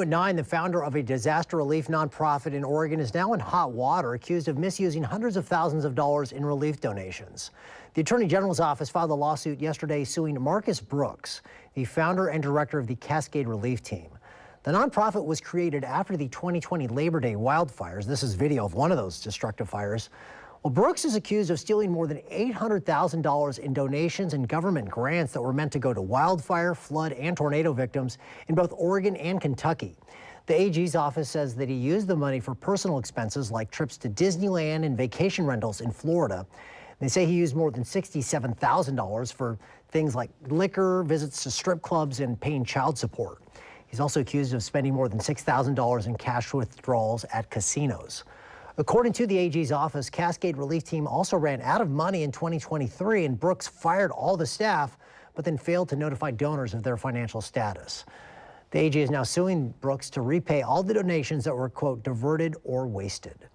At 9, the founder of a disaster relief nonprofit in Oregon is now in hot water, accused of misusing hundreds of thousands of dollars in relief donations. The Attorney General's office filed a lawsuit yesterday suing Marcus Brooks, the founder and director of the Cascade Relief Team. The nonprofit was created after the 2020 Labor Day wildfires. This is video of one of those destructive fires. Well, Brooks is accused of stealing more than $800,000 in donations and government grants that were meant to go to wildfire, flood, and tornado victims in both Oregon and Kentucky. The AG's office says that he used the money for personal expenses like trips to Disneyland and vacation rentals in Florida. They say he used more than $67,000 for things like liquor, visits to strip clubs, and paying child support. He's also accused of spending more than $6,000 in cash withdrawals at casinos. According to the AG's office, Cascade Relief Team also ran out of money in 2023, and Brooks fired all the staff, but then failed to notify donors of their financial status. The AG is now suing Brooks to repay all the donations that were, quote, diverted or wasted.